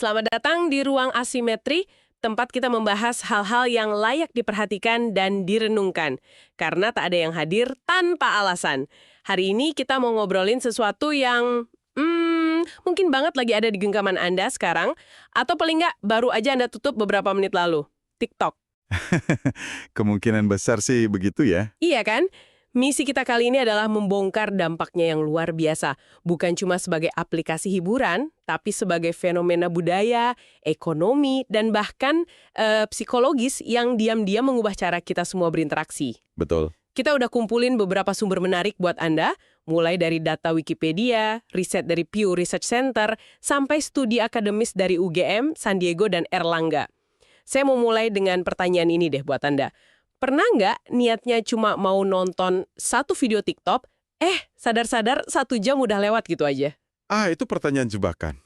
Selamat datang di Ruang Asimetri, tempat kita membahas hal-hal yang layak diperhatikan dan direnungkan. Karena tak ada yang hadir tanpa alasan. Hari ini kita mau ngobrolin sesuatu yang mungkin banget lagi ada di genggaman Anda sekarang, atau paling nggak baru aja Anda tutup beberapa menit lalu. TikTok. Kemungkinan besar sih begitu ya. Iya kan? Misi kita kali ini adalah membongkar dampaknya yang luar biasa. Bukan cuma sebagai aplikasi hiburan, tapi sebagai fenomena budaya, ekonomi, dan bahkan psikologis yang diam-diam mengubah cara kita semua berinteraksi. Betul. Kita udah kumpulin beberapa sumber menarik buat Anda, mulai dari data Wikipedia, riset dari Pew Research Center, sampai studi akademis dari UGM, San Diego, dan Erlangga. Saya mau mulai dengan pertanyaan ini deh buat Anda. Pernah nggak niatnya cuma mau nonton satu video TikTok, sadar-sadar 1 jam udah lewat gitu aja? Itu pertanyaan jebakan.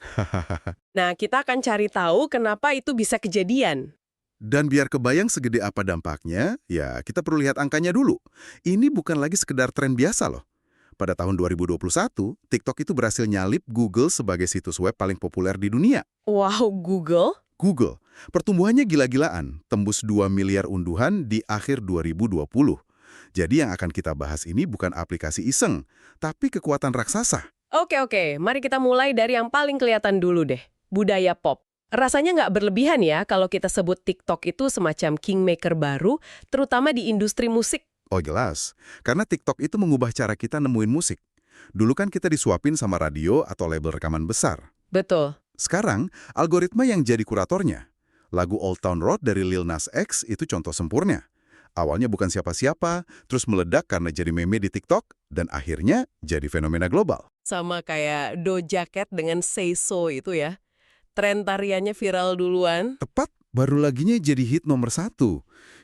Nah, kita akan cari tahu kenapa itu bisa kejadian. Dan biar kebayang segede apa dampaknya, ya kita perlu lihat angkanya dulu. Ini bukan lagi sekedar tren biasa loh. Pada tahun 2021, TikTok itu berhasil nyalip Google sebagai situs web paling populer di dunia. Wow, Google? Google, pertumbuhannya gila-gilaan, tembus 2 miliar unduhan di akhir 2020. Jadi yang akan kita bahas ini bukan aplikasi iseng, tapi kekuatan raksasa. Oke, mari kita mulai dari yang paling kelihatan dulu deh, budaya pop. Rasanya nggak berlebihan ya kalau kita sebut TikTok itu semacam kingmaker baru, terutama di industri musik. Oh jelas, karena TikTok itu mengubah cara kita nemuin musik. Dulu kan kita disuapin sama radio atau label rekaman besar. Betul. Sekarang, algoritma yang jadi kuratornya. Lagu Old Town Road dari Lil Nas X itu contoh sempurna. Awalnya bukan siapa-siapa, terus meledak karena jadi meme di TikTok, dan akhirnya jadi fenomena global. Sama kayak Doja Cat dengan Say So itu ya. Tren tariannya viral duluan. Tepat, baru laginya jadi hit nomor 1.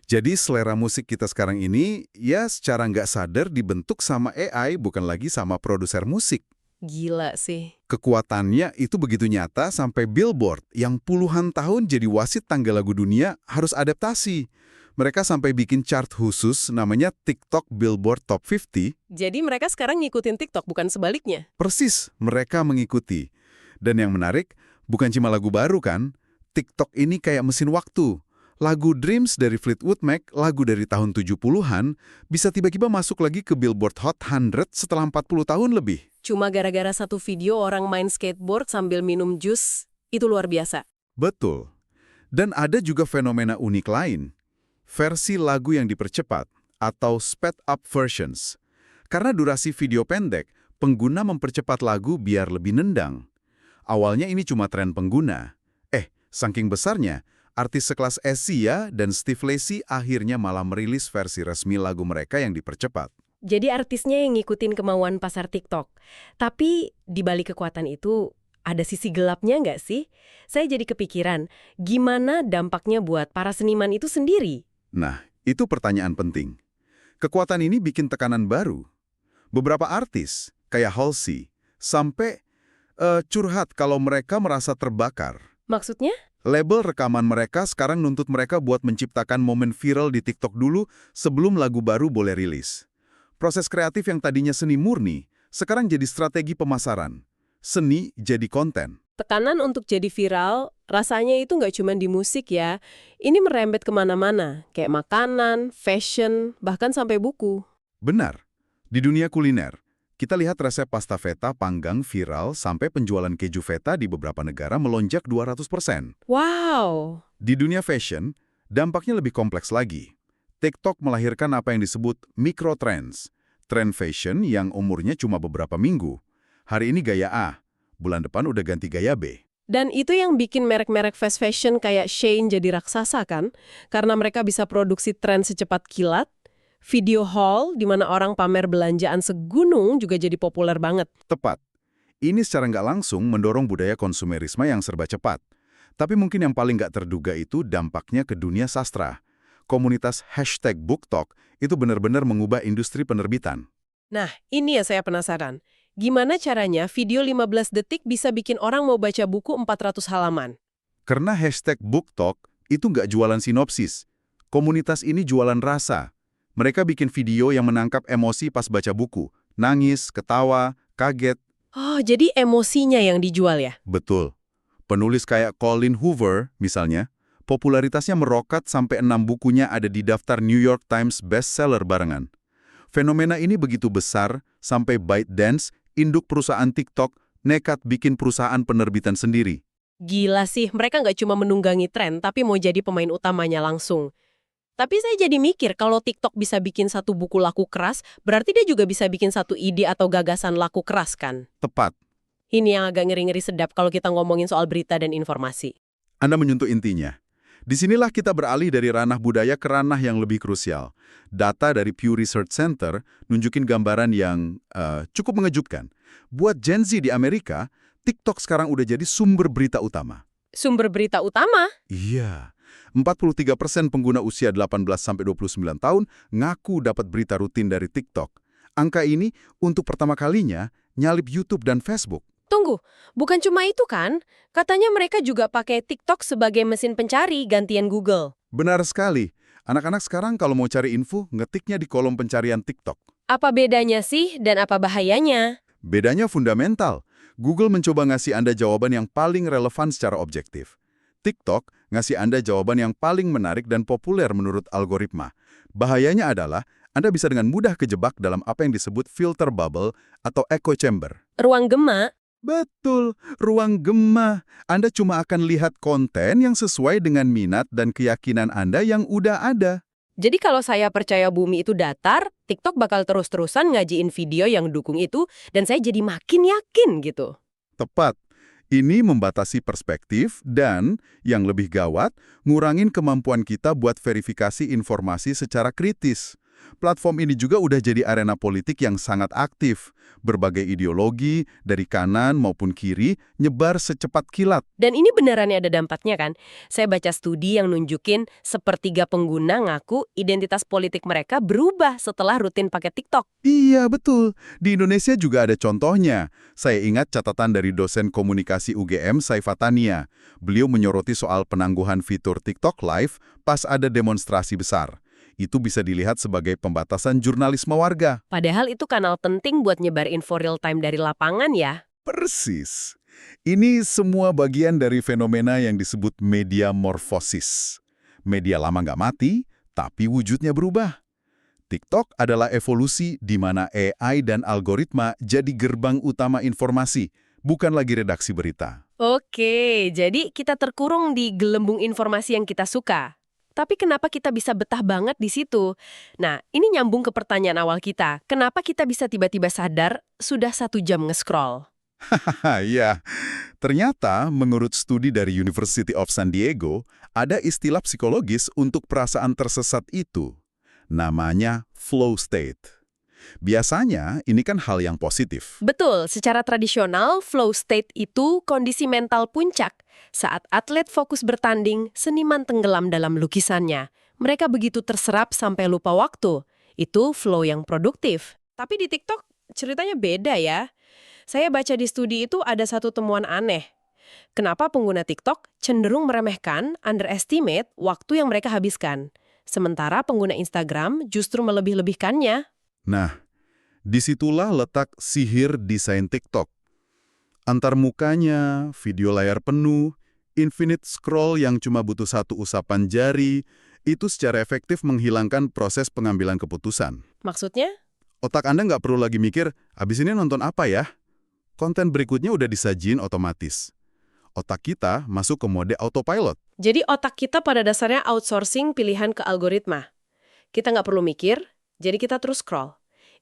Jadi selera musik kita sekarang ini, ya secara nggak sadar dibentuk sama AI, bukan lagi sama produser musik. Gila sih. Kekuatannya itu begitu nyata sampai Billboard yang puluhan tahun jadi wasit tangga lagu dunia harus adaptasi. Mereka sampai bikin chart khusus namanya TikTok Billboard Top 50. Jadi mereka sekarang ngikutin TikTok, bukan sebaliknya. Persis, mereka mengikuti. Dan yang menarik, bukan cuma lagu baru kan? TikTok ini kayak mesin waktu. Lagu Dreams dari Fleetwood Mac, lagu dari tahun 70-an, bisa tiba-tiba masuk lagi ke Billboard Hot 100 setelah 40 tahun lebih. Cuma gara-gara satu video orang main skateboard sambil minum jus, itu luar biasa. Betul. Dan ada juga fenomena unik lain. Versi lagu yang dipercepat, atau sped up versions. Karena durasi video pendek, pengguna mempercepat lagu biar lebih nendang. Awalnya ini cuma tren pengguna. Saking besarnya, artis sekelas Sia dan Steve Lacy akhirnya malah merilis versi resmi lagu mereka yang dipercepat. Jadi artisnya yang ngikutin kemauan pasar TikTok. Tapi di balik kekuatan itu, ada sisi gelapnya nggak sih? Saya jadi kepikiran, gimana dampaknya buat para seniman itu sendiri? Nah, itu pertanyaan penting. Kekuatan ini bikin tekanan baru. Beberapa artis, kayak Halsey, sampai curhat kalau mereka merasa terbakar. Maksudnya? Label rekaman mereka sekarang nuntut mereka buat menciptakan momen viral di TikTok dulu sebelum lagu baru boleh rilis. Proses kreatif yang tadinya seni murni, sekarang jadi strategi pemasaran. Seni jadi konten. Tekanan untuk jadi viral, rasanya itu nggak cuma di musik ya. Ini merembet kemana-mana, kayak makanan, fashion, bahkan sampai buku. Benar. Di dunia kuliner, kita lihat resep pasta feta panggang viral sampai penjualan keju feta di beberapa negara melonjak 200%. Wow! Di dunia fashion, dampaknya lebih kompleks lagi. TikTok melahirkan apa yang disebut microtrends. Tren fashion yang umurnya cuma beberapa minggu. Hari ini gaya A, bulan depan udah ganti gaya B. Dan itu yang bikin merek-merek fast fashion kayak Shein jadi raksasa kan? Karena mereka bisa produksi tren secepat kilat. Video haul, di mana orang pamer belanjaan segunung juga jadi populer banget. Tepat. Ini secara nggak langsung mendorong budaya konsumerisme yang serba cepat. Tapi mungkin yang paling nggak terduga itu dampaknya ke dunia sastra. Komunitas #BookTok itu benar-benar mengubah industri penerbitan. Nah, ini ya saya penasaran. Gimana caranya video 15 detik bisa bikin orang mau baca buku 400 halaman? Karena #BookTok itu nggak jualan sinopsis. Komunitas ini jualan rasa. Mereka bikin video yang menangkap emosi pas baca buku. Nangis, ketawa, kaget. Oh, jadi emosinya yang dijual ya? Betul. Penulis kayak Colin Hoover, misalnya, popularitasnya meroket sampai 6 bukunya ada di daftar New York Times bestseller barengan. Fenomena ini begitu besar sampai ByteDance, induk perusahaan TikTok, nekat bikin perusahaan penerbitan sendiri. Gila sih, mereka nggak cuma menunggangi tren, tapi mau jadi pemain utamanya langsung. Tapi saya jadi mikir, kalau TikTok bisa bikin satu buku laku keras, berarti dia juga bisa bikin satu ide atau gagasan laku keras kan? Tepat. Ini yang agak ngeri-ngeri sedap kalau kita ngomongin soal berita dan informasi. Anda menyentuh intinya. Disinilah kita beralih dari ranah budaya ke ranah yang lebih krusial. Data dari Pew Research Center nunjukin gambaran yang cukup mengejutkan. Buat Gen Z di Amerika, TikTok sekarang udah jadi sumber berita utama. Sumber berita utama? Iya, 43% pengguna usia 18-29 tahun ngaku dapat berita rutin dari TikTok. Angka ini untuk pertama kalinya nyalip YouTube dan Facebook. Tunggu, bukan cuma itu kan? Katanya mereka juga pakai TikTok sebagai mesin pencari gantian Google. Benar sekali. Anak-anak sekarang kalau mau cari info, ngetiknya di kolom pencarian TikTok. Apa bedanya sih dan apa bahayanya? Bedanya fundamental. Google mencoba ngasih Anda jawaban yang paling relevan secara objektif. TikTok ngasih Anda jawaban yang paling menarik dan populer menurut algoritma. Bahayanya adalah Anda bisa dengan mudah kejebak dalam apa yang disebut filter bubble atau echo chamber. Ruang gema? Betul, ruang gema. Anda cuma akan lihat konten yang sesuai dengan minat dan keyakinan Anda yang udah ada. Jadi kalau saya percaya bumi itu datar, TikTok bakal terus-terusan ngajiin video yang dukung itu, dan saya jadi makin yakin gitu. Tepat. Ini membatasi perspektif dan, yang lebih gawat, ngurangin kemampuan kita buat verifikasi informasi secara kritis. Platform ini juga udah jadi arena politik yang sangat aktif. Berbagai ideologi, dari kanan maupun kiri, nyebar secepat kilat. Dan ini benerannya ada dampaknya kan? Saya baca studi yang nunjukin sepertiga pengguna ngaku identitas politik mereka berubah setelah rutin pakai TikTok. Iya, betul. Di Indonesia juga ada contohnya. Saya ingat catatan dari dosen komunikasi UGM, Saifatania. Beliau menyoroti soal penangguhan fitur TikTok Live pas ada demonstrasi besar. Itu bisa dilihat sebagai pembatasan jurnalisme warga. Padahal itu kanal penting buat nyebar info real time dari lapangan ya. Persis. Ini semua bagian dari fenomena yang disebut media morfosis. Media lama nggak mati, tapi wujudnya berubah. TikTok adalah evolusi di mana AI dan algoritma jadi gerbang utama informasi, bukan lagi redaksi berita. Oke, jadi kita terkurung di gelembung informasi yang kita suka. Tapi kenapa kita bisa betah banget di situ? Nah, ini nyambung ke pertanyaan awal kita. Kenapa kita bisa tiba-tiba sadar sudah 1 jam nge-scroll? Hahaha, ya. Ternyata, menurut studi dari University of San Diego, ada istilah psikologis untuk perasaan tersesat itu. Namanya flow state. Biasanya, ini kan hal yang positif. Betul, secara tradisional, flow state itu kondisi mental puncak. Saat atlet fokus bertanding, seniman tenggelam dalam lukisannya. Mereka begitu terserap sampai lupa waktu. Itu flow yang produktif. Tapi di TikTok, ceritanya beda ya. Saya baca di studi itu ada satu temuan aneh. Kenapa pengguna TikTok cenderung meremehkan, underestimate, waktu yang mereka habiskan. Sementara pengguna Instagram justru melebih-lebihkannya. Nah, disitulah letak sihir desain TikTok. Antar mukanya, video layar penuh, infinite scroll yang cuma butuh satu usapan jari, itu secara efektif menghilangkan proses pengambilan keputusan. Maksudnya? Otak Anda nggak perlu lagi mikir, abis ini nonton apa ya? Konten berikutnya udah disajiin otomatis. Otak kita masuk ke mode autopilot. Jadi otak kita pada dasarnya outsourcing pilihan ke algoritma. Kita nggak perlu mikir, jadi kita terus scroll.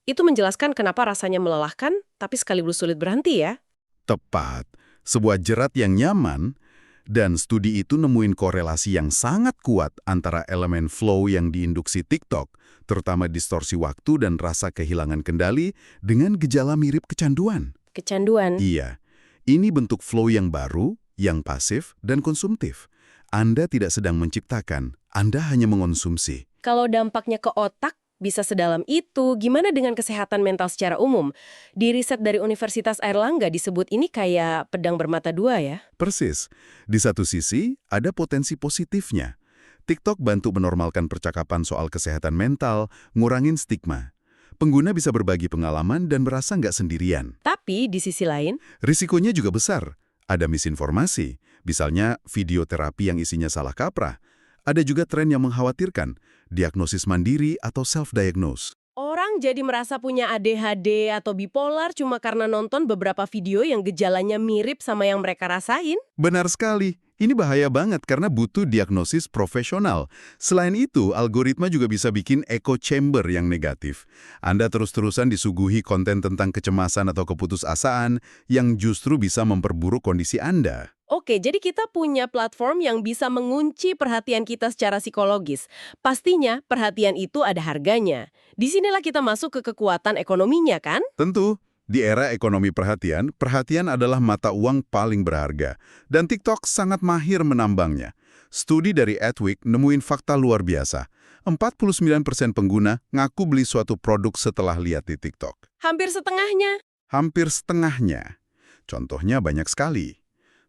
Itu menjelaskan kenapa rasanya melelahkan, tapi sekaligus sulit berhenti ya. Tepat. Sebuah jerat yang nyaman, dan studi itu nemuin korelasi yang sangat kuat antara elemen flow yang diinduksi TikTok, terutama distorsi waktu dan rasa kehilangan kendali, dengan gejala mirip kecanduan. Kecanduan. Iya, ini bentuk flow yang baru, yang pasif, dan konsumtif. Anda tidak sedang menciptakan, Anda hanya mengonsumsi. Kalau dampaknya ke otak bisa sedalam itu, gimana dengan kesehatan mental secara umum? Di riset dari Universitas Airlangga disebut ini kayak pedang bermata dua ya. Persis. Di satu sisi, ada potensi positifnya. TikTok bantu menormalkan percakapan soal kesehatan mental, ngurangin stigma. Pengguna bisa berbagi pengalaman dan merasa nggak sendirian. Tapi di sisi lain, Risikonya juga besar. Ada misinformasi, misalnya video terapi yang isinya salah kaprah. Ada juga tren yang mengkhawatirkan, diagnosis mandiri atau self-diagnose. orang jadi merasa punya ADHD atau bipolar cuma karena nonton beberapa video yang gejalanya mirip sama yang mereka rasain. Benar sekali. Ini bahaya banget karena butuh diagnosis profesional. Selain itu, algoritma juga bisa bikin echo chamber yang negatif. Anda terus-terusan disuguhi konten tentang kecemasan atau keputusasaan yang justru bisa memperburuk kondisi Anda. Oke, jadi kita punya platform yang bisa mengunci perhatian kita secara psikologis. Pastinya perhatian itu ada harganya. Disinilah kita masuk ke kekuatan ekonominya, kan? Tentu, di era ekonomi perhatian, perhatian adalah mata uang paling berharga. Dan TikTok sangat mahir menambangnya. Studi dari Adweek nemuin fakta luar biasa. 49% pengguna ngaku beli suatu produk setelah lihat di TikTok. Hampir setengahnya. Hampir setengahnya. Contohnya banyak sekali.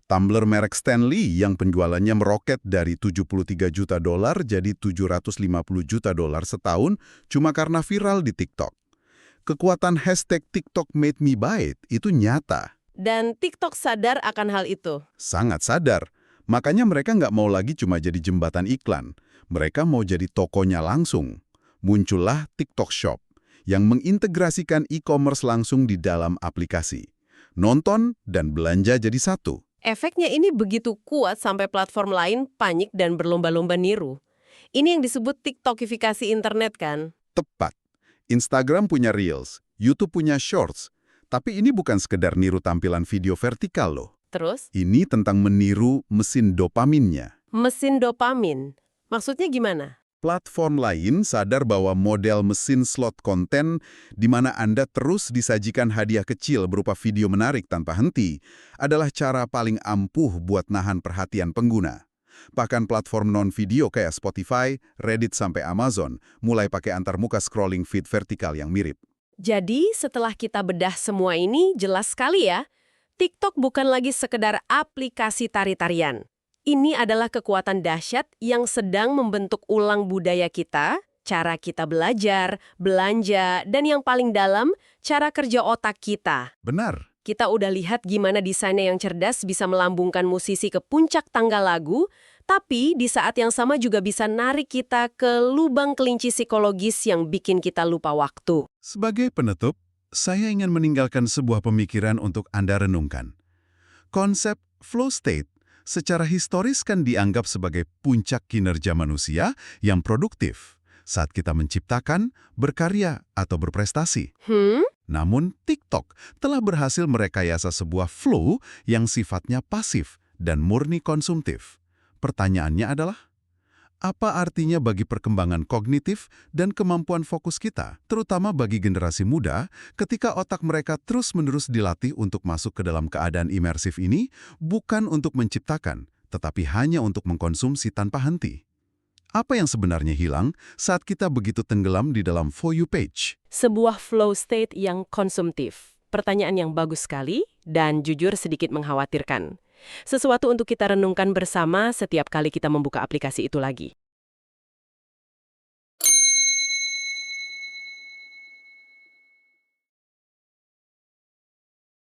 Tumbler merek Stanley yang penjualannya meroket dari 73 juta dolar jadi 750 juta dolar setahun cuma karena viral di TikTok. Kekuatan hashtag TikTok made me buy it itu nyata. Dan TikTok sadar akan hal itu. Sangat sadar. Makanya mereka nggak mau lagi cuma jadi jembatan iklan. Mereka mau jadi tokonya langsung. Muncullah TikTok Shop yang mengintegrasikan e-commerce langsung di dalam aplikasi. Nonton dan belanja jadi satu. Efeknya ini begitu kuat sampai platform lain panik dan berlomba-lomba niru. Ini yang disebut TikTokifikasi internet kan? Tepat. Instagram punya Reels, YouTube punya Shorts. Tapi ini bukan sekedar niru tampilan video vertikal loh. Terus, Ini tentang meniru mesin dopaminnya. mesin dopamin. Maksudnya gimana? Platform lain sadar bahwa model mesin slot konten di mana Anda terus disajikan hadiah kecil berupa video menarik tanpa henti adalah cara paling ampuh buat nahan perhatian pengguna. Bahkan platform non-video kayak Spotify, Reddit sampai Amazon mulai pakai antarmuka scrolling feed vertikal yang mirip. Jadi, setelah kita bedah semua ini, jelas sekali ya, TikTok bukan lagi sekedar aplikasi tari-tarian. Ini adalah kekuatan dahsyat yang sedang membentuk ulang budaya kita, cara kita belajar, belanja, dan yang paling dalam, cara kerja otak kita. Benar. Kita udah lihat gimana desainnya yang cerdas bisa melambungkan musisi ke puncak tangga lagu, tapi di saat yang sama juga bisa narik kita ke lubang kelinci psikologis yang bikin kita lupa waktu. Sebagai penutup, saya ingin meninggalkan sebuah pemikiran untuk Anda renungkan. Konsep flow state secara historis kan dianggap sebagai puncak kinerja manusia yang produktif saat kita menciptakan, berkarya, atau berprestasi. Namun, TikTok telah berhasil merekayasa sebuah flow yang sifatnya pasif dan murni konsumtif. Pertanyaannya adalah, apa artinya bagi perkembangan kognitif dan kemampuan fokus kita, terutama bagi generasi muda, ketika otak mereka terus-menerus dilatih untuk masuk ke dalam keadaan imersif ini, bukan untuk menciptakan, tetapi hanya untuk mengkonsumsi tanpa henti? Apa yang sebenarnya hilang saat kita begitu tenggelam di dalam For You page? Sebuah flow state yang konsumtif. Pertanyaan yang bagus sekali dan jujur sedikit mengkhawatirkan. Sesuatu untuk kita renungkan bersama setiap kali kita membuka aplikasi itu lagi.